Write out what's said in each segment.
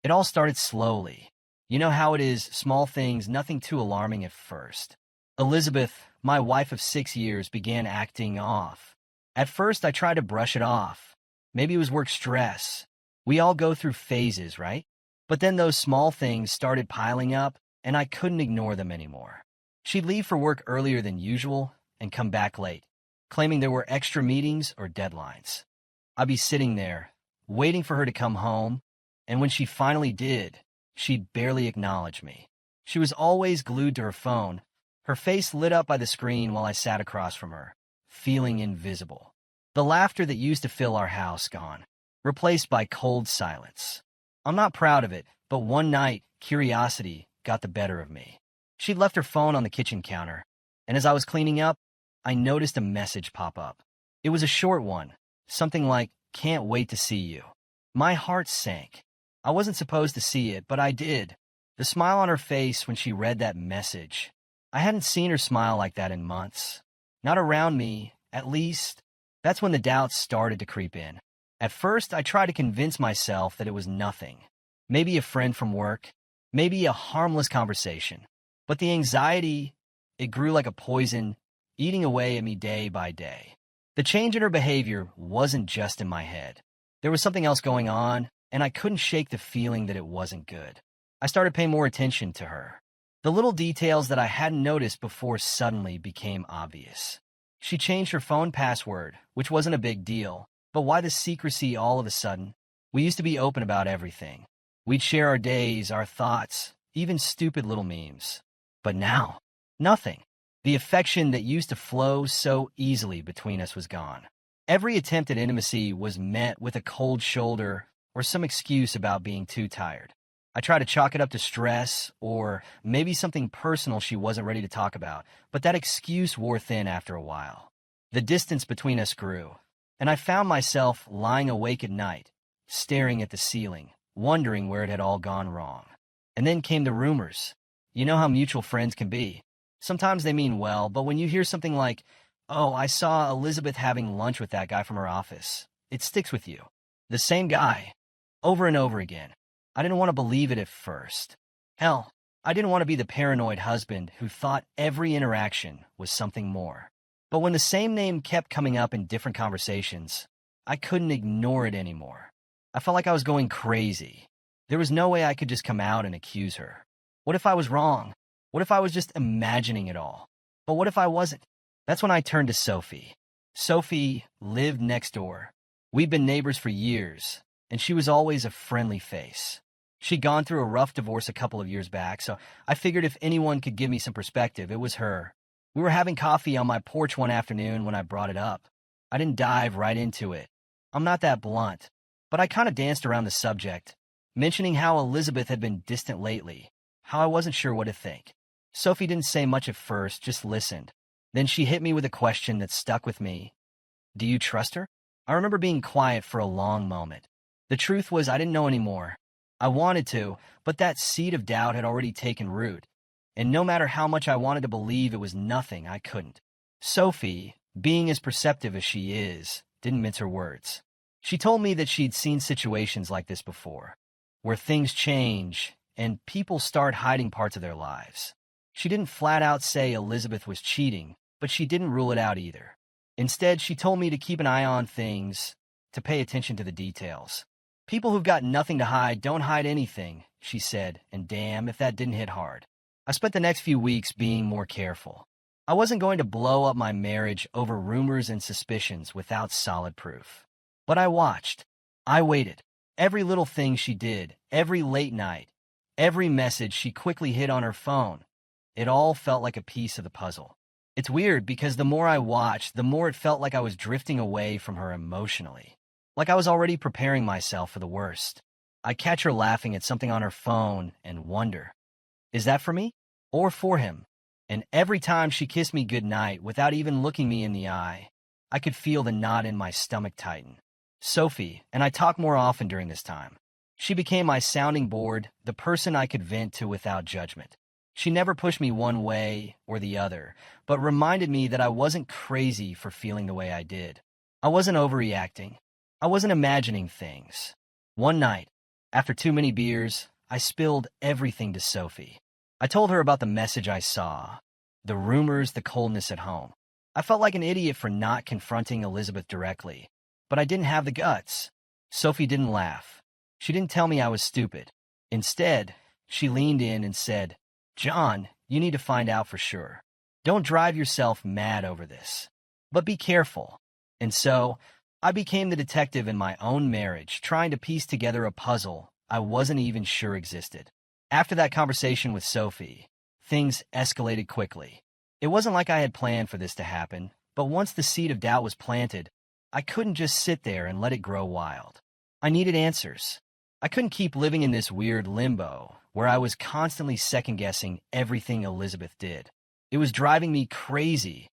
It all started slowly. You know how it is, small things, nothing too alarming at first. Elizabeth, my wife of 6 years, began acting off. At first, I tried to brush it off. Maybe it was work stress. We all go through phases, right? But then those small things started piling up, and I couldn't ignore them anymore. She'd leave for work earlier than usual and come back late, claiming there were extra meetings or deadlines. I'd be sitting there, waiting for her to come home, and when she finally did, she'd barely acknowledge me. She was always glued to her phone, her face lit up by the screen while I sat across from her, feeling invisible. The laughter that used to fill our house gone, replaced by cold silence. I'm not proud of it, but one night, curiosity got the better of me. She'd left her phone on the kitchen counter, and as I was cleaning up, I noticed a message pop up. It was a short one, something like, "Can't wait to see you." My heart sank. I wasn't supposed to see it, but I did. The smile on her face when she read that message. I hadn't seen her smile like that in months. Not around me, at least. That's when the doubts started to creep in. At first, I tried to convince myself that it was nothing. Maybe a friend from work. Maybe a harmless conversation. But the anxiety, it grew like a poison, eating away at me day by day. The change in her behavior wasn't just in my head. There was something else going on, and I couldn't shake the feeling that it wasn't good. I started paying more attention to her. The little details that I hadn't noticed before suddenly became obvious. She changed her phone password, which wasn't a big deal, but why the secrecy all of a sudden? We used to be open about everything. We'd share our days, our thoughts, even stupid little memes. But now, nothing. The affection that used to flow so easily between us was gone. Every attempt at intimacy was met with a cold shoulder or some excuse about being too tired. I tried to chalk it up to stress or maybe something personal she wasn't ready to talk about, but that excuse wore thin after a while. The distance between us grew, and I found myself lying awake at night, staring at the ceiling, wondering where it had all gone wrong. And then came the rumors. You know how mutual friends can be. Sometimes they mean well, but when you hear something like, "Oh, I saw Elizabeth having lunch with that guy from her office," it sticks with you. The same guy, over and over again. I didn't want to believe it at first. Hell, I didn't want to be the paranoid husband who thought every interaction was something more. But when the same name kept coming up in different conversations, I couldn't ignore it anymore. I felt like I was going crazy. There was no way I could just come out and accuse her. What if I was wrong? What if I was just imagining it all? But what if I wasn't? That's when I turned to Sophie. Sophie lived next door. We'd been neighbors for years, and she was always a friendly face. She'd gone through a rough divorce a couple of years back, so I figured if anyone could give me some perspective, it was her. We were having coffee on my porch one afternoon when I brought it up. I didn't dive right into it. I'm not that blunt, but I kind of danced around the subject, mentioning how Elizabeth had been distant lately, how I wasn't sure what to think. Sophie didn't say much at first, just listened. Then she hit me with a question that stuck with me. "Do you trust her?" I remember being quiet for a long moment. The truth was I didn't know anymore. I wanted to, but that seed of doubt had already taken root. And no matter how much I wanted to believe it was nothing, I couldn't. Sophie, being as perceptive as she is, didn't mince her words. She told me that she'd seen situations like this before, where things change and people start hiding parts of their lives. She didn't flat out say Elizabeth was cheating, but she didn't rule it out either. Instead, she told me to keep an eye on things, to pay attention to the details. People who've got nothing to hide don't hide anything, she said, and damn if that didn't hit hard. I spent the next few weeks being more careful. I wasn't going to blow up my marriage over rumors and suspicions without solid proof. But I watched. I waited. Every little thing she did, every late night, every message she quickly hid on her phone, it all felt like a piece of the puzzle. It's weird because the more I watched, the more it felt like I was drifting away from her emotionally. Like I was already preparing myself for the worst. I'd catch her laughing at something on her phone and wonder, is that for me or for him? And every time she kissed me goodnight without even looking me in the eye, I could feel the knot in my stomach tighten. Sophie and I talked more often during this time. She became my sounding board, the person I could vent to without judgment. She never pushed me one way or the other, but reminded me that I wasn't crazy for feeling the way I did. I wasn't overreacting. I wasn't imagining things. One night, After too many beers, I spilled everything to Sophie. I told her about the message I saw, the rumors, the coldness at home. I felt like an idiot for not confronting Elizabeth directly, but I didn't have the guts. Sophie didn't laugh. She didn't tell me I was stupid. Instead, she leaned in and said, "John, you need to find out for sure. Don't drive yourself mad over this. But be careful." And so, I became the detective in my own marriage, trying to piece together a puzzle I wasn't even sure existed. After that conversation with Sophie, things escalated quickly. It wasn't like I had planned for this to happen, but once the seed of doubt was planted, I couldn't just sit there and let it grow wild. I needed answers. I couldn't keep living in this weird limbo where I was constantly second-guessing everything Elizabeth did. It was driving me crazy,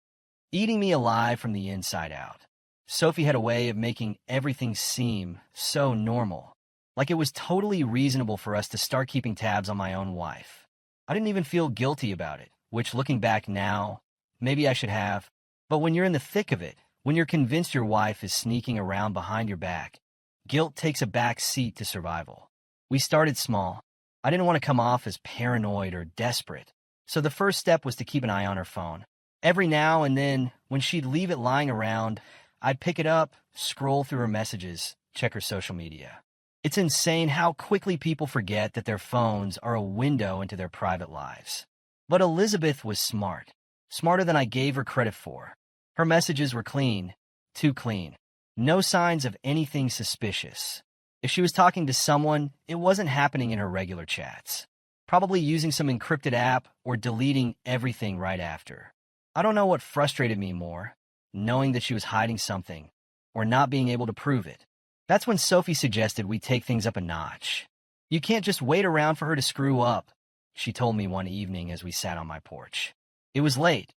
eating me alive from the inside out. Sophie had a way of making everything seem so normal, like it was totally reasonable for us to start keeping tabs on my own wife. I didn't even feel guilty about it, which looking back now, maybe I should have. But when you're in the thick of it, when you're convinced your wife is sneaking around behind your back, guilt takes a back seat to survival. We started small. I didn't want to come off as paranoid or desperate, so the first step was to keep an eye on her phone. Every now and then, when she'd leave it lying around, I'd pick it up, scroll through her messages, check her social media. It's insane how quickly people forget that their phones are a window into their private lives. But Elizabeth was smart, smarter than I gave her credit for. Her messages were clean, too clean. No signs of anything suspicious. If she was talking to someone, it wasn't happening in her regular chats. Probably using some encrypted app or deleting everything right after. I don't know what frustrated me more, knowing that she was hiding something, or not being able to prove it. That's when Sophie suggested we take things up a notch. "You can't just wait around for her to screw up," she told me one evening as we sat on my porch. It was late,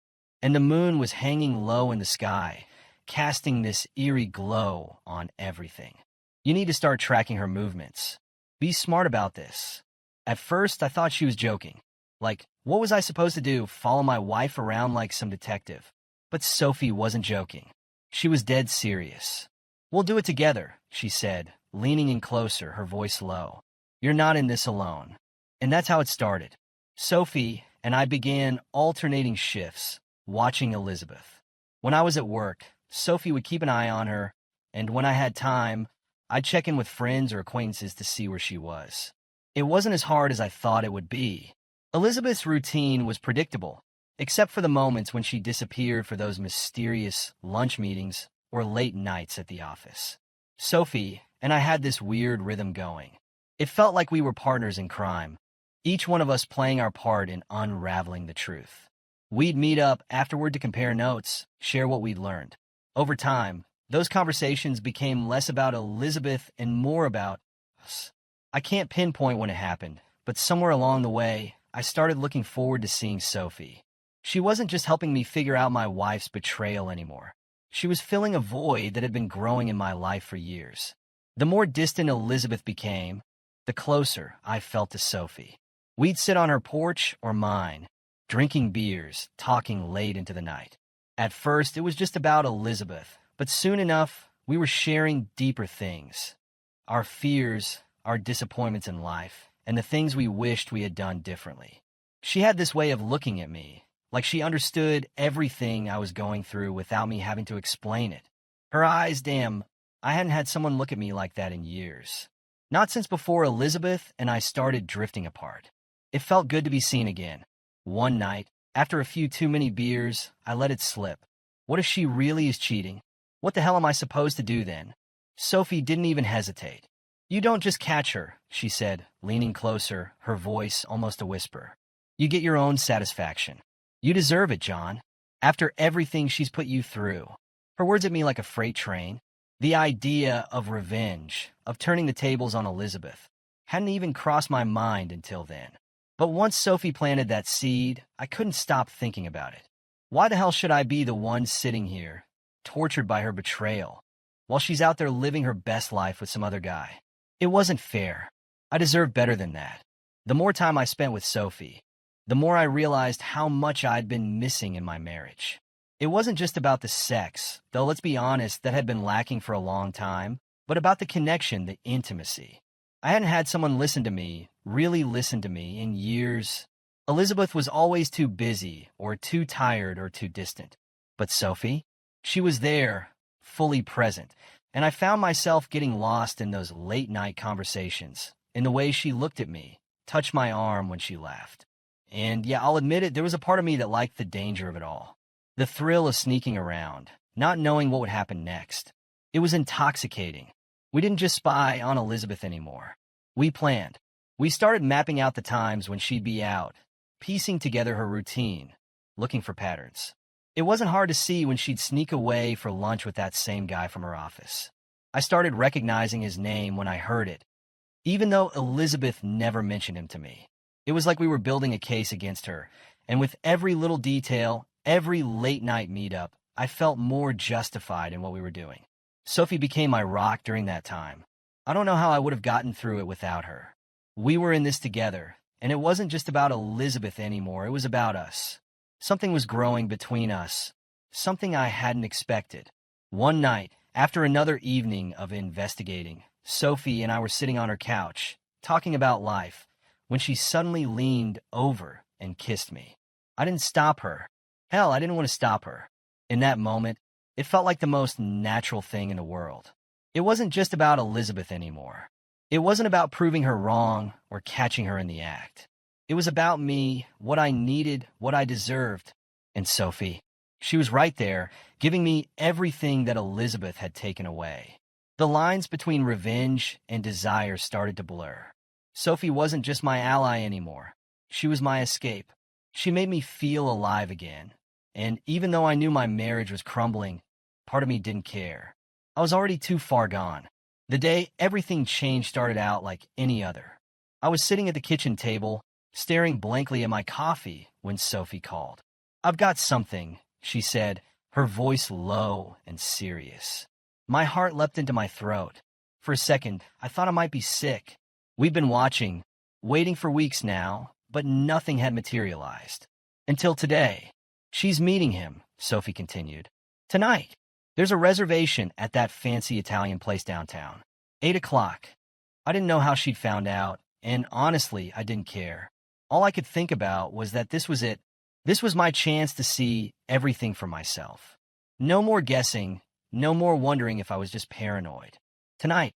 and the moon was hanging low in the sky, casting this eerie glow on everything. "You need to start tracking her movements. Be smart about this." At first, I thought she was joking. Like, what was I supposed to do, follow my wife around like some detective? But Sophie wasn't joking. She was dead serious. "We'll do it together," she said, leaning in closer, her voice low. "You're not in this alone." And that's how it started. Sophie and I began alternating shifts, watching Elizabeth. When I was at work, Sophie would keep an eye on her, and when I had time, I'd check in with friends or acquaintances to see where she was. It wasn't as hard as I thought it would be. Elizabeth's routine was predictable, except for the moments when she disappeared for those mysterious lunch meetings or late nights at the office. Sophie and I had this weird rhythm going. It felt like we were partners in crime, each one of us playing our part in unraveling the truth. We'd meet up afterward to compare notes, share what we'd learned. Over time, those conversations became less about Elizabeth and more about us. I can't pinpoint when it happened, but somewhere along the way, I started looking forward to seeing Sophie. She wasn't just helping me figure out my wife's betrayal anymore. She was filling a void that had been growing in my life for years. The more distant Elizabeth became, the closer I felt to Sophie. We'd sit on her porch or mine, drinking beers, talking late into the night. At first, it was just about Elizabeth, but soon enough, we were sharing deeper things. Our fears, our disappointments in life, and the things we wished we had done differently. She had this way of looking at me, like she understood everything I was going through without me having to explain it. Her eyes, damn, I hadn't had someone look at me like that in years. Not since before Elizabeth and I started drifting apart. It felt good to be seen again. One night, after a few too many beers, I let it slip. What if she really is cheating? What the hell am I supposed to do then? Sophie didn't even hesitate. "You don't just catch her," she said, leaning closer, her voice almost a whisper. "You get your own satisfaction. You deserve it, John. After everything she's put you through." Her words hit me like a freight train. The idea of revenge, of turning the tables on Elizabeth, hadn't even crossed my mind until then. But once Sophie planted that seed, I couldn't stop thinking about it. Why the hell should I be the one sitting here, tortured by her betrayal, while she's out there living her best life with some other guy? It wasn't fair. I deserved better than that. The more time I spent with Sophie, the more I realized how much I'd been missing in my marriage. It wasn't just about the sex, though let's be honest, that had been lacking for a long time, but about the connection, the intimacy. I hadn't had someone listen to me, really listen to me, in years. Elizabeth was always too busy, or too tired, or too distant. But Sophie? She was there, fully present, and I found myself getting lost in those late-night conversations, in the way she looked at me, touched my arm when she laughed. And yeah, I'll admit it, there was a part of me that liked the danger of it all. The thrill of sneaking around, not knowing what would happen next. It was intoxicating. We didn't just spy on Elizabeth anymore. We planned. We started mapping out the times when she'd be out, piecing together her routine, looking for patterns. It wasn't hard to see when she'd sneak away for lunch with that same guy from her office. I started recognizing his name when I heard it, even though Elizabeth never mentioned him to me. It was like we were building a case against her, and with every little detail, every late-night meetup, I felt more justified in what we were doing. Sophie became my rock during that time. I don't know how I would have gotten through it without her. We were in this together, and it wasn't just about Elizabeth anymore, it was about us. Something was growing between us, something I hadn't expected. One night, after another evening of investigating, Sophie and I were sitting on her couch, talking about life, when she suddenly leaned over and kissed me. I didn't stop her. Hell, I didn't want to stop her. In that moment, it felt like the most natural thing in the world. It wasn't just about Elizabeth anymore. It wasn't about proving her wrong or catching her in the act. It was about me, what I needed, what I deserved. And Sophie, she was right there, giving me everything that Elizabeth had taken away. The lines between revenge and desire started to blur. Sophie wasn't just my ally anymore. She was my escape. She made me feel alive again. And even though I knew my marriage was crumbling, part of me didn't care. I was already too far gone. The day everything changed started out like any other. I was sitting at the kitchen table, staring blankly at my coffee when Sophie called. "I've got something," she said, her voice low and serious. My heart leapt into my throat. For a second, I thought I might be sick. We've been watching, waiting for weeks now, but nothing had materialized. Until today. "She's meeting him," Sophie continued. "Tonight. There's a reservation at that fancy Italian place downtown. 8 o'clock. I didn't know how she'd found out, and honestly, I didn't care. All I could think about was that this was it. This was my chance to see everything for myself. No more guessing, no more wondering if I was just paranoid. Tonight,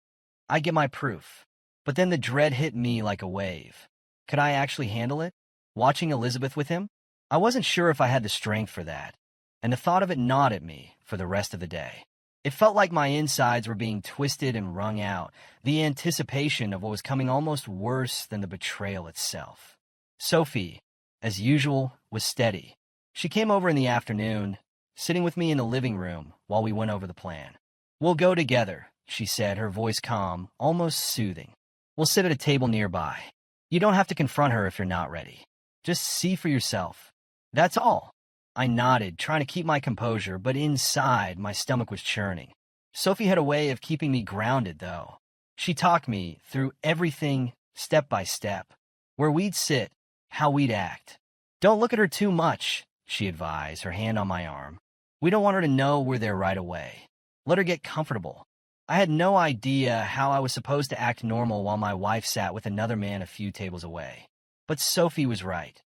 I get my proof. But then the dread hit me like a wave. Could I actually handle it? Watching Elizabeth with him? I wasn't sure if I had the strength for that, and the thought of it gnawed at me for the rest of the day. It felt like my insides were being twisted and wrung out, the anticipation of what was coming almost worse than the betrayal itself. Sophie, as usual, was steady. She came over in the afternoon, sitting with me in the living room while we went over the plan. "We'll go together," she said, her voice calm, almost soothing. "We'll sit at a table nearby. You don't have to confront her if you're not ready. Just see for yourself. That's all." I nodded, trying to keep my composure, but inside, my stomach was churning. Sophie had a way of keeping me grounded, though. She talked me through everything, step by step. Where we'd sit, how we'd act. "Don't look at her too much," she advised, her hand on my arm. "We don't want her to know we're there right away. Let her get comfortable." I had no idea how I was supposed to act normal while my wife sat with another man a few tables away. But Sophie was right.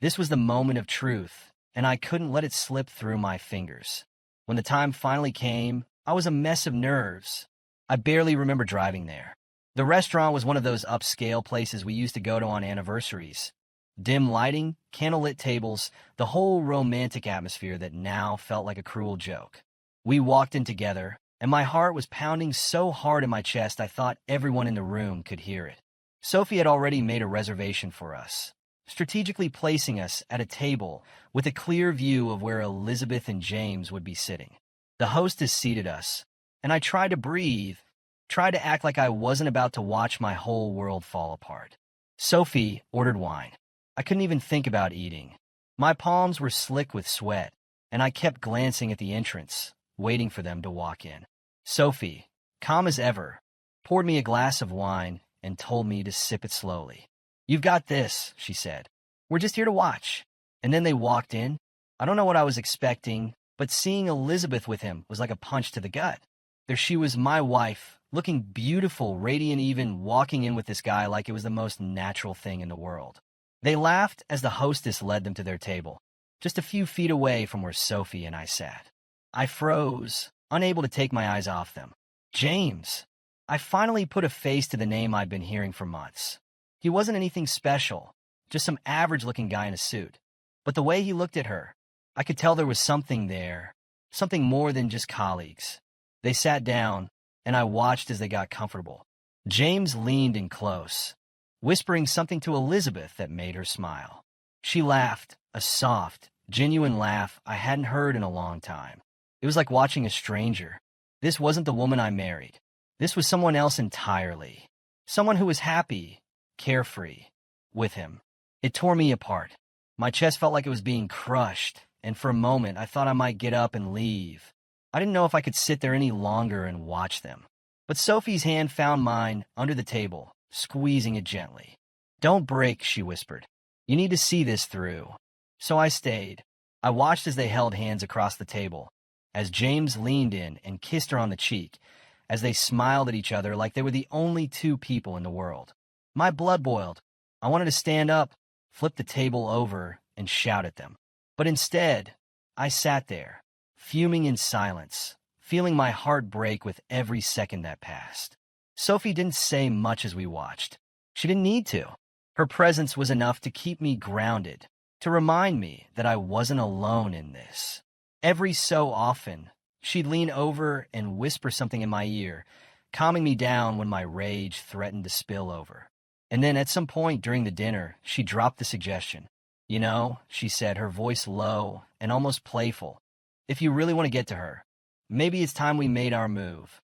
This was the moment of truth, and I couldn't let it slip through my fingers. When the time finally came, I was a mess of nerves. I barely remember driving there. The restaurant was one of those upscale places we used to go to on anniversaries. Dim lighting, candlelit tables, the whole romantic atmosphere that now felt like a cruel joke. We walked in together, and my heart was pounding so hard in my chest I thought everyone in the room could hear it. Sophie had already made a reservation for us, strategically placing us at a table with a clear view of where Elizabeth and James would be sitting. The hostess seated us, and I tried to breathe, tried to act like I wasn't about to watch my whole world fall apart. Sophie ordered wine. I couldn't even think about eating. My palms were slick with sweat, and I kept glancing at the entrance, waiting for them to walk in. Sophie, calm as ever, poured me a glass of wine and told me to sip it slowly. "You've got this," she said. "We're just here to watch." And then they walked in. I don't know what I was expecting, but seeing Elizabeth with him was like a punch to the gut. There she was, my wife, looking beautiful, radiant, even walking in with this guy like it was the most natural thing in the world. They laughed as the hostess led them to their table, just a few feet away from where Sophie and I sat. I froze, unable to take my eyes off them. James. I finally put a face to the name I'd been hearing for months. He wasn't anything special, just some average-looking guy in a suit. But the way he looked at her, I could tell there was something there, something more than just colleagues. They sat down, and I watched as they got comfortable. James leaned in close, whispering something to Elizabeth that made her smile. She laughed, a soft, genuine laugh I hadn't heard in a long time. It was like watching a stranger. This wasn't the woman I married. This was someone else entirely. Someone who was happy, carefree, with him. It tore me apart. My chest felt like it was being crushed, and for a moment I thought I might get up and leave. I didn't know if I could sit there any longer and watch them. But Sophie's hand found mine under the table, squeezing it gently. "Don't break," she whispered. "You need to see this through." So I stayed. I watched as they held hands across the table, as James leaned in and kissed her on the cheek, as they smiled at each other like they were the only two people in the world. My blood boiled. I wanted to stand up, flip the table over, and shout at them. But instead, I sat there, fuming in silence, feeling my heart break with every second that passed. Sophie didn't say much as we watched. She didn't need to. Her presence was enough to keep me grounded, to remind me that I wasn't alone in this. Every so often, she'd lean over and whisper something in my ear, calming me down when my rage threatened to spill over. And then at some point during the dinner, she dropped the suggestion. "You know," she said, her voice low and almost playful, "if you really want to get to her, maybe it's time we made our move."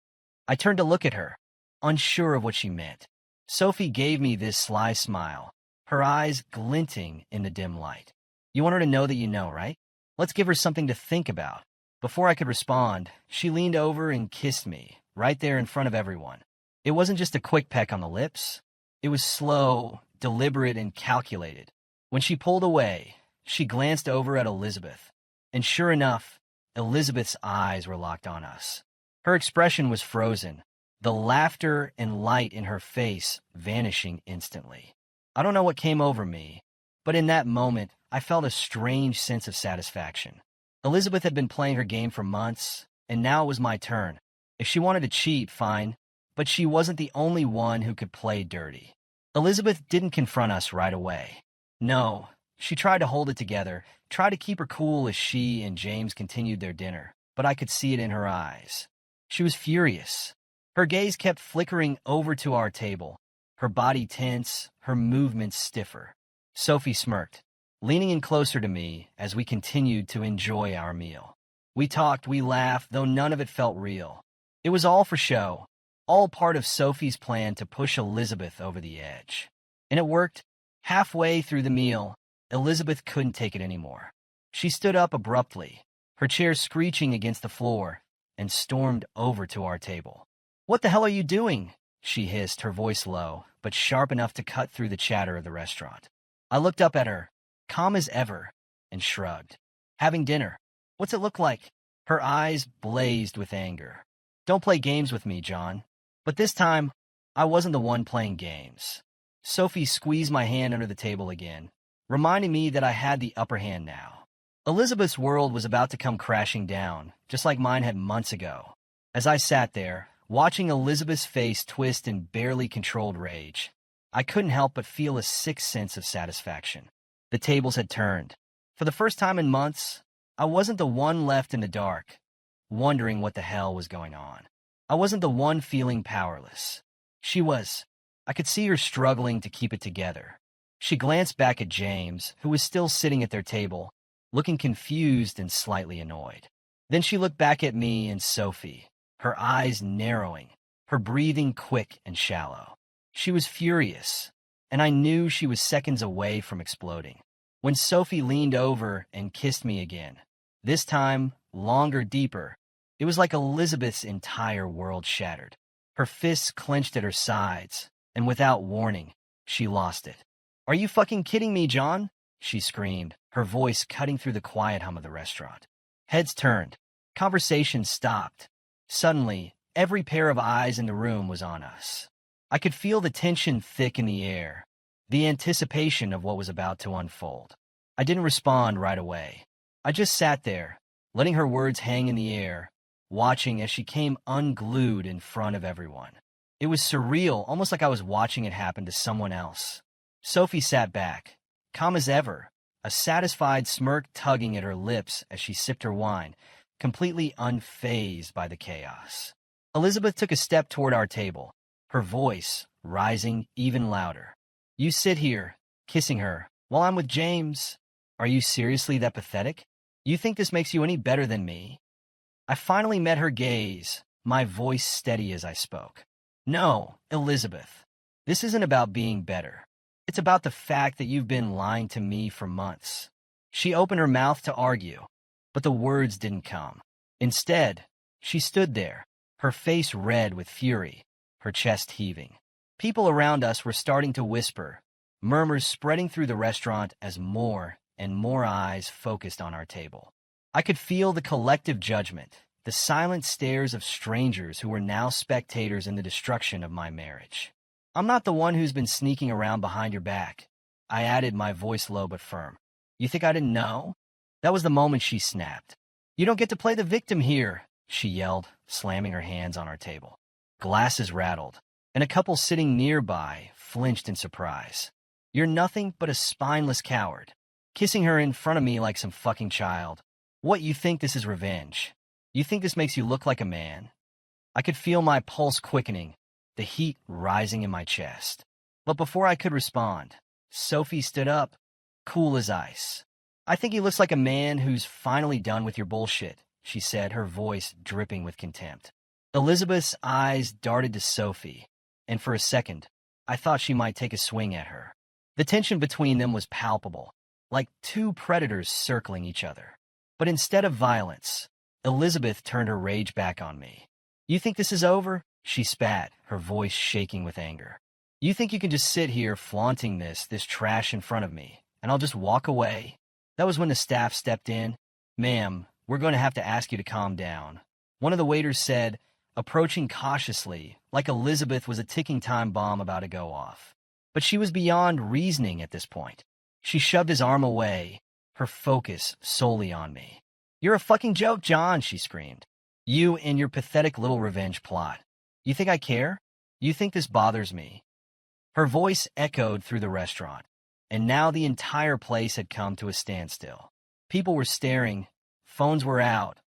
I turned to look at her, unsure of what she meant. Sophie gave me this sly smile, her eyes glinting in the dim light. "You want her to know that you know, right? Let's give her something to think about." Before I could respond, she leaned over and kissed me, right there in front of everyone. It wasn't just a quick peck on the lips. It was slow, deliberate, and calculated. When she pulled away, she glanced over at Elizabeth, and sure enough, Elizabeth's eyes were locked on us. Her expression was frozen, the laughter and light in her face vanishing instantly. I don't know what came over me, but in that moment, I felt a strange sense of satisfaction. Elizabeth had been playing her game for months, and now it was my turn. If she wanted to cheat, fine, but she wasn't the only one who could play dirty. Elizabeth didn't confront us right away. No, she tried to hold it together, tried to keep her cool as she and James continued their dinner, but I could see it in her eyes. She was furious. Her gaze kept flickering over to our table, her body tense, her movements stiffer. Sophie smirked, leaning in closer to me as we continued to enjoy our meal. We talked, we laughed, though none of it felt real. It was all for show, all part of Sophie's plan to push Elizabeth over the edge. And it worked. Halfway through the meal, Elizabeth couldn't take it anymore. She stood up abruptly, her chair screeching against the floor, and stormed over to our table. "What the hell are you doing?" she hissed, her voice low, but sharp enough to cut through the chatter of the restaurant. I looked up at her, calm as ever, and shrugged. "Having dinner. What's it look like?" Her eyes blazed with anger. "Don't play games with me, John." But this time, I wasn't the one playing games. Sophie squeezed my hand under the table again, reminding me that I had the upper hand now. Elizabeth's world was about to come crashing down, just like mine had months ago. As I sat there, watching Elizabeth's face twist in barely controlled rage, I couldn't help but feel a sick sense of satisfaction. The tables had turned. For the first time in months, I wasn't the one left in the dark, wondering what the hell was going on. I wasn't the one feeling powerless. She was. I could see her struggling to keep it together. She glanced back at James, who was still sitting at their table, looking confused and slightly annoyed. Then she looked back at me and Sophie, her eyes narrowing, her breathing quick and shallow. She was furious, and I knew she was seconds away from exploding. When Sophie leaned over and kissed me again, this time longer, deeper, it was like Elizabeth's entire world shattered. Her fists clenched at her sides, and without warning, she lost it. "Are you fucking kidding me, John?" she screamed, her voice cutting through the quiet hum of the restaurant. Heads turned. Conversation stopped. Suddenly, Every pair of eyes in the room was on us. I could feel the tension thick in the air, the anticipation of what was about to unfold. I didn't respond right away. I just sat there, letting her words hang in the air, watching as she came unglued in front of everyone. It was surreal, almost like I was watching it happen to someone else. Sophie sat back, calm as ever, a satisfied smirk tugging at her lips as she sipped her wine, completely unfazed by the chaos. Elizabeth took a step toward our table, her voice rising even louder. "You sit here, kissing her, while I'm with James. Are you seriously that pathetic? You think this makes you any better than me?" I finally met her gaze, my voice steady as I spoke. "No, Elizabeth, this isn't about being better. It's about the fact that you've been lying to me for months." She opened her mouth to argue, but the words didn't come. Instead, she stood there, her face red with fury, her chest heaving. People around us were starting to whisper, murmurs spreading through the restaurant as more and more eyes focused on our table. I could feel the collective judgment, the silent stares of strangers who were now spectators in the destruction of my marriage. "I'm not the one who's been sneaking around behind your back," I added, my voice low but firm. "You think I didn't know?" That was the moment she snapped. "You don't get to play the victim here," she yelled, slamming her hands on our table. Glasses rattled, and a couple sitting nearby flinched in surprise. "You're nothing but a spineless coward, kissing her in front of me like some fucking child. What, you think this is revenge? You think this makes you look like a man?" I could feel my pulse quickening, the heat rising in my chest. But before I could respond, Sophie stood up, cool as ice. "I think he looks like a man who's finally done with your bullshit," she said, her voice dripping with contempt. Elizabeth's eyes darted to Sophie, and for a second, I thought she might take a swing at her. The tension between them was palpable, like two predators circling each other. But instead of violence, Elizabeth turned her rage back on me. "You think this is over?" she spat, her voice shaking with anger. "You think you can just sit here flaunting this trash in front of me, and I'll just walk away?" That was when the staff stepped in. "Ma'am, we're going to have to ask you to calm down," one of the waiters said, approaching cautiously, like Elizabeth was a ticking time bomb about to go off. But she was beyond reasoning at this point. She shoved his arm away, her focus solely on me. "You're a fucking joke, John," she screamed. "You and your pathetic little revenge plot. You think I care? You think this bothers me?" Her voice echoed through the restaurant, and now the entire place had come to a standstill. People were staring, phones were out,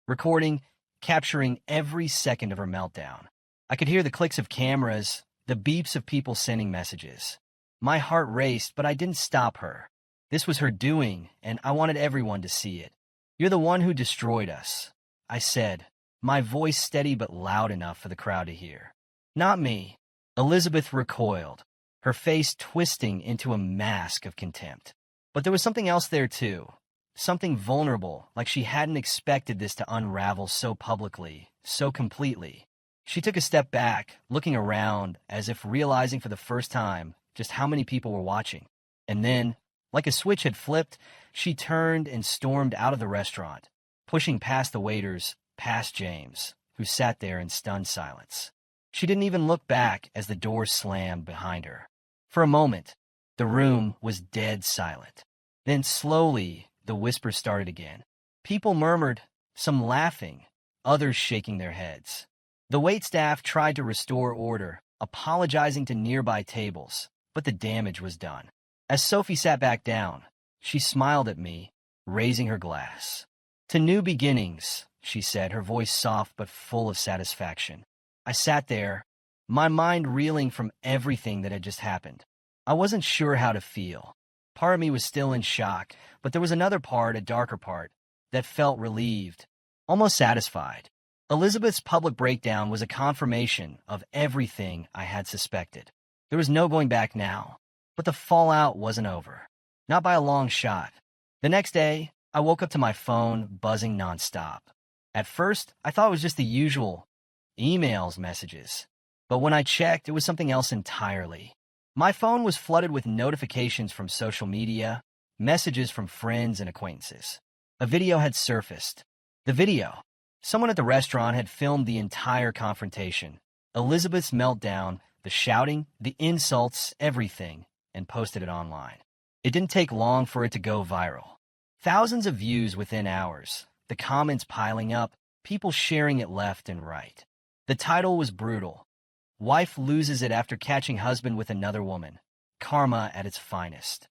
recording, capturing every second of her meltdown. I could hear the clicks of cameras, the beeps of people sending messages. My heart raced, but I didn't stop her. This was her doing, and I wanted everyone to see it. "You're the one who destroyed us," I said, my voice steady but loud enough for the crowd to hear. "Not me." Elizabeth recoiled, her face twisting into a mask of contempt. But there was something else there too. Something vulnerable, like she hadn't expected this to unravel so publicly, so completely. She took a step back, looking around as if realizing for the first time just how many people were watching. And then, like a switch had flipped, she turned and stormed out of the restaurant, pushing past the waiters, past James, who sat there in stunned silence. She didn't even look back as the door slammed behind her. For a moment, the room was dead silent. Then slowly, the whispers started again. People murmured, some laughing, others shaking their heads. The waitstaff tried to restore order, apologizing to nearby tables, but the damage was done. As Sophie sat back down, she smiled at me, raising her glass. "To new beginnings," she said, her voice soft but full of satisfaction. I sat there, my mind reeling from everything that had just happened. I wasn't sure how to feel. Part of me was still in shock, but there was another part, a darker part, that felt relieved, almost satisfied. Elizabeth's public breakdown was a confirmation of everything I had suspected. There was no going back now, but the fallout wasn't over. Not by a long shot. The next day, I woke up to my phone buzzing nonstop. At first, I thought it was just the usual emails, messages. But when I checked, it was something else entirely. My phone was flooded with notifications from social media, messages from friends and acquaintances. A video had surfaced. The video, Someone at the restaurant had filmed the entire confrontation. Elizabeth's meltdown, the shouting, the insults, everything, and posted it online. It didn't take long for it to go viral. Thousands of views within hours, the comments piling up, people sharing it left and right. The title was brutal. Wife loses it after catching husband with another woman. Karma at its finest.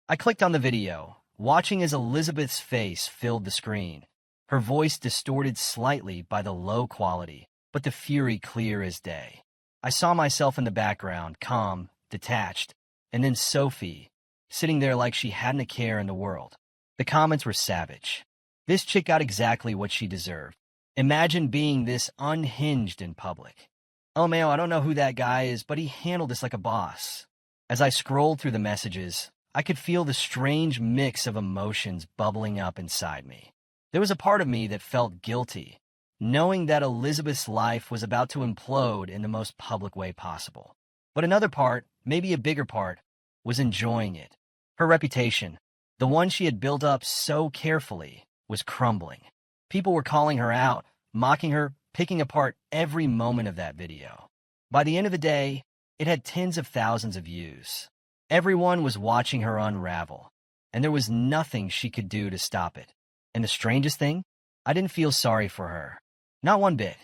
I clicked on the video, watching as Elizabeth's face filled the screen. Her voice distorted slightly by the low quality, but the fury clear as day. I saw myself in the background, calm, detached, and then Sophie, sitting there like she hadn't a care in the world. The comments were savage. This chick got exactly what she deserved. Imagine being this unhinged in public. Oh, Mayo, I don't know who that guy is, but he handled this like a boss. As I scrolled through the messages, I could feel the strange mix of emotions bubbling up inside me. There was a part of me that felt guilty, knowing that Elizabeth's life was about to implode in the most public way possible. But another part, maybe a bigger part, was enjoying it. Her reputation, the one she had built up so carefully, was crumbling. People were calling her out, mocking her, picking apart every moment of that video. By the end of the day, it had tens of thousands of views. Everyone was watching her unravel, and there was nothing she could do to stop it. And the strangest thing? I didn't feel sorry for her. Not one bit.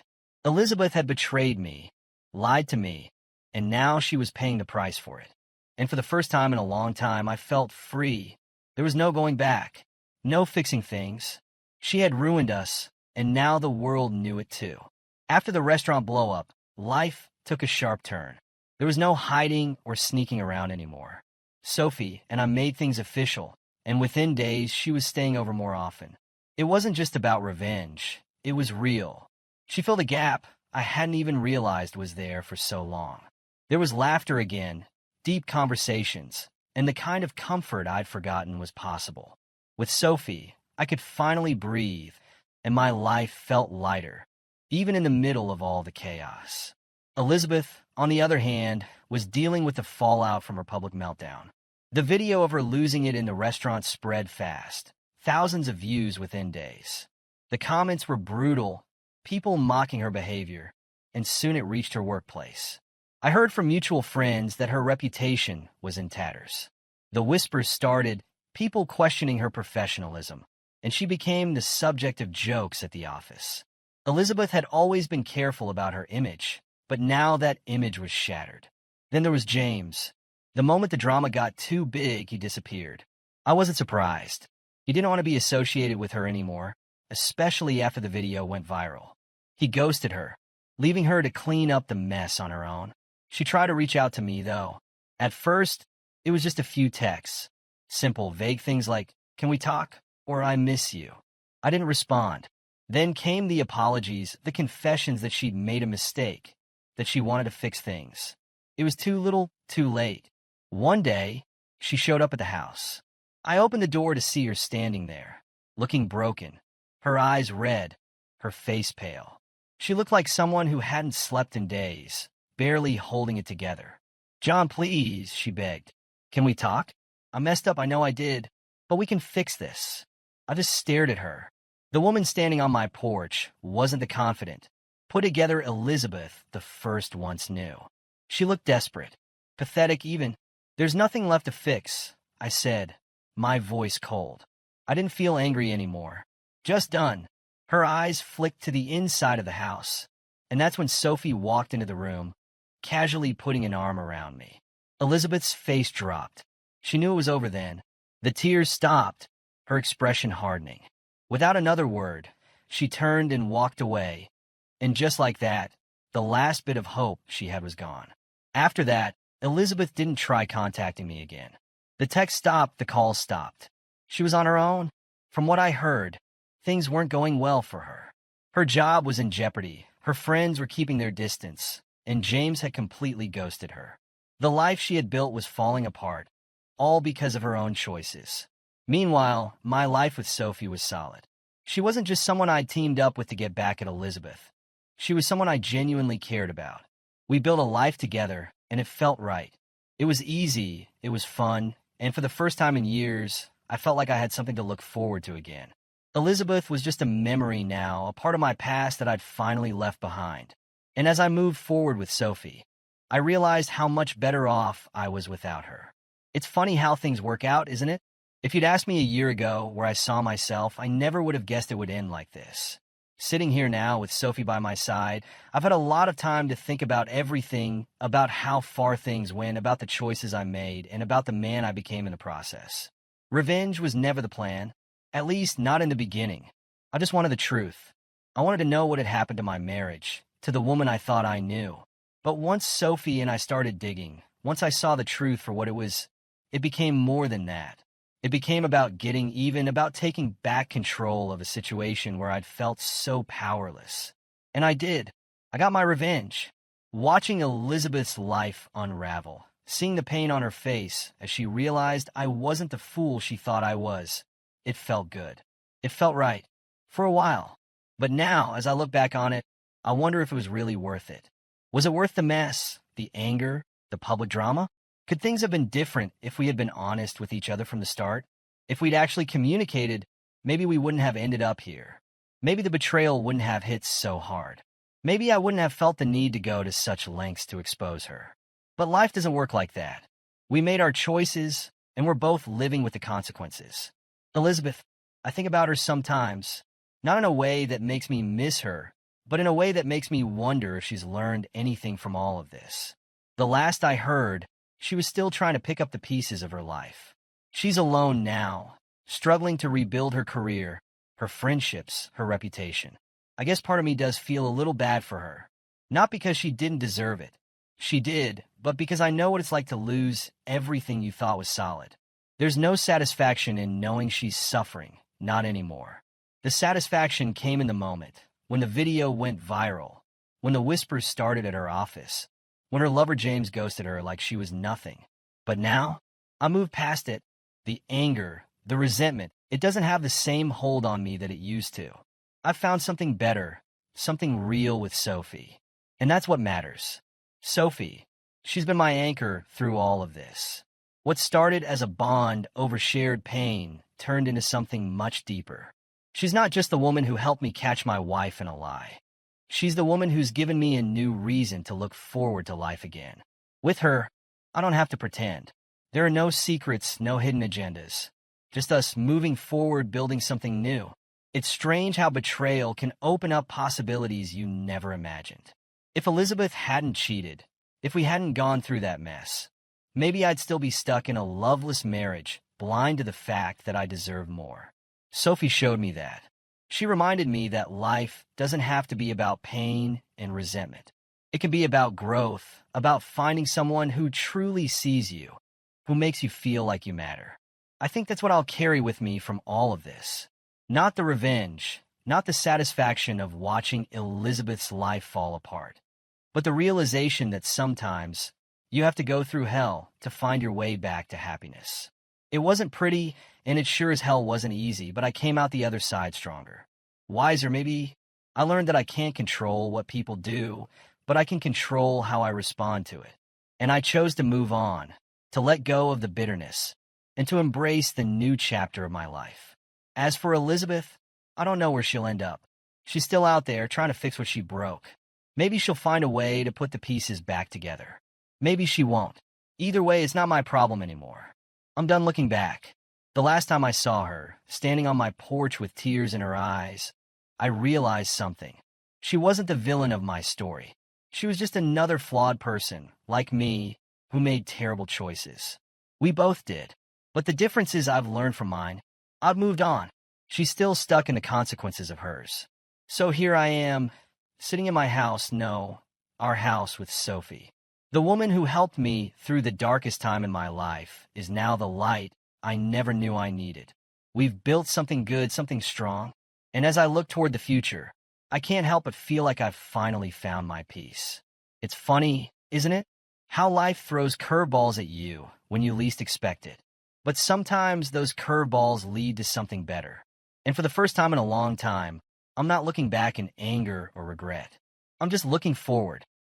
Elizabeth had betrayed me, lied to me, and now she was paying the price for it. And for the first time in a long time, I felt free. There was no going back, no fixing things. She had ruined us, and now the world knew it too. After the restaurant blow-up, life took a sharp turn. There was no hiding or sneaking around anymore. Sophie and I made things official, and within days, she was staying over more often. It wasn't just about revenge. It was real. She filled a gap I hadn't even realized was there for so long. There was laughter again, deep conversations, and the kind of comfort I'd forgotten was possible. With Sophie, I could finally breathe, and my life felt lighter, even in the middle of all the chaos. Elizabeth, on the other hand, was dealing with the fallout from her public meltdown. The video of her losing it in the restaurant spread fast, thousands of views within days. The comments were brutal, people mocking her behavior, and soon it reached her workplace. I heard from mutual friends that her reputation was in tatters. The whispers started, people questioning her professionalism, and she became the subject of jokes at the office. Elizabeth had always been careful about her image, but now that image was shattered. Then there was James. The moment the drama got too big, he disappeared. I wasn't surprised. He didn't want to be associated with her anymore, especially after the video went viral. He ghosted her, leaving her to clean up the mess on her own. She tried to reach out to me, though. At first, it was just a few texts. Simple, vague things like, "Can we talk?" or "I miss you." I didn't respond. Then came the apologies, the confessions that she'd made a mistake, that she wanted to fix things. It was too little, too late. One day, she showed up at the house. I opened the door to see her standing there, looking broken, her eyes red, her face pale. She looked like someone who hadn't slept in days, barely holding it together. "John, please," she begged. "Can we talk? I messed up, I know I did, but we can fix this." I just stared at her. The woman standing on my porch wasn't the confident, put-together Elizabeth the first once knew. She looked desperate, pathetic even. "There's nothing left to fix," I said, my voice cold. I didn't feel angry anymore. Just done. Her eyes flicked to the inside of the house, and that's when Sophie walked into the room, casually putting an arm around me. Elizabeth's face dropped. She knew it was over then. The tears stopped, her expression hardening. Without another word, she turned and walked away, and just like that, the last bit of hope she had was gone. After that, Elizabeth didn't try contacting me again. The text stopped, the calls stopped. She was on her own. From what I heard, things weren't going well for her. Her job was in jeopardy, her friends were keeping their distance, and James had completely ghosted her. The life she had built was falling apart, all because of her own choices. Meanwhile, my life with Sophie was solid. She wasn't just someone I'd teamed up with to get back at Elizabeth. She was someone I genuinely cared about. We built a life together, and it felt right. It was easy, it was fun, and for the first time in years, I felt like I had something to look forward to again. Elizabeth was just a memory now, a part of my past that I'd finally left behind. And as I moved forward with Sophie, I realized how much better off I was without her. It's funny how things work out, isn't it? If you'd asked me a year ago where I saw myself, I never would have guessed it would end like this. Sitting here now with Sophie by my side, I've had a lot of time to think about everything, about how far things went, about the choices I made, and about the man I became in the process. Revenge was never the plan, at least not in the beginning. I just wanted the truth. I wanted to know what had happened to my marriage, to the woman I thought I knew. But once Sophie and I started digging, once I saw the truth for what it was, it became more than that. It became about getting even, about taking back control of a situation where I'd felt so powerless. And I did. I got my revenge. Watching Elizabeth's life unravel, seeing the pain on her face as she realized I wasn't the fool she thought I was, it felt good. It felt right. For a while. But now, as I look back on it, I wonder if it was really worth it. Was it worth the mess, the anger, the public drama? Could things have been different if we had been honest with each other from the start? If we'd actually communicated, maybe we wouldn't have ended up here. Maybe the betrayal wouldn't have hit so hard. Maybe I wouldn't have felt the need to go to such lengths to expose her. But life doesn't work like that. We made our choices, and we're both living with the consequences. Elizabeth, I think about her sometimes, not in a way that makes me miss her, but in a way that makes me wonder if she's learned anything from all of this. The last I heard, she was still trying to pick up the pieces of her life. She's alone now, struggling to rebuild her career, her friendships, her reputation. I guess part of me does feel a little bad for her. Not because she didn't deserve it. She did, but because I know what it's like to lose everything you thought was solid. There's no satisfaction in knowing she's suffering, not anymore. The satisfaction came in the moment, when the video went viral, when the whispers started at her office, when her lover James ghosted her like she was nothing. But now, I moved past it. The anger, the resentment, it doesn't have the same hold on me that it used to. I've found something better, something real with Sophie. And that's what matters. Sophie, she's been my anchor through all of this. What started as a bond over shared pain turned into something much deeper. She's not just the woman who helped me catch my wife in a lie. She's the woman who's given me a new reason to look forward to life again. With her, I don't have to pretend. There are no secrets, no hidden agendas. Just us moving forward, building something new. It's strange how betrayal can open up possibilities you never imagined. If Elizabeth hadn't cheated, if we hadn't gone through that mess, maybe I'd still be stuck in a loveless marriage, blind to the fact that I deserve more. Sophie showed me that. She reminded me that life doesn't have to be about pain and resentment. It can be about growth, about finding someone who truly sees you, who makes you feel like you matter. I think that's what I'll carry with me from all of this. Not the revenge, not the satisfaction of watching Elizabeth's life fall apart, but the realization that sometimes you have to go through hell to find your way back to happiness. It wasn't pretty, and it sure as hell wasn't easy, but I came out the other side stronger. Wiser, maybe. I learned that I can't control what people do, but I can control how I respond to it. And I chose to move on, to let go of the bitterness, and to embrace the new chapter of my life. As for Elizabeth, I don't know where she'll end up. She's still out there trying to fix what she broke. Maybe she'll find a way to put the pieces back together. Maybe she won't. Either way, it's not my problem anymore. I'm done looking back. The last time I saw her, standing on my porch with tears in her eyes, I realized something. She wasn't the villain of my story. She was just another flawed person, like me, who made terrible choices. We both did. But the difference is I've learned from mine. I've moved on. She's still stuck in the consequences of hers. So here I am, sitting in my house, no, our house with Sophie. The woman who helped me through the darkest time in my life is now the light I never knew I needed. We've built something good, something strong. And as I look toward the future, I can't help but feel like I've finally found my peace. It's funny, isn't it? How life throws curveballs at you when you least expect it. But sometimes those curveballs lead to something better. And for the first time in a long time, I'm not looking back in anger or regret. I'm just looking forward,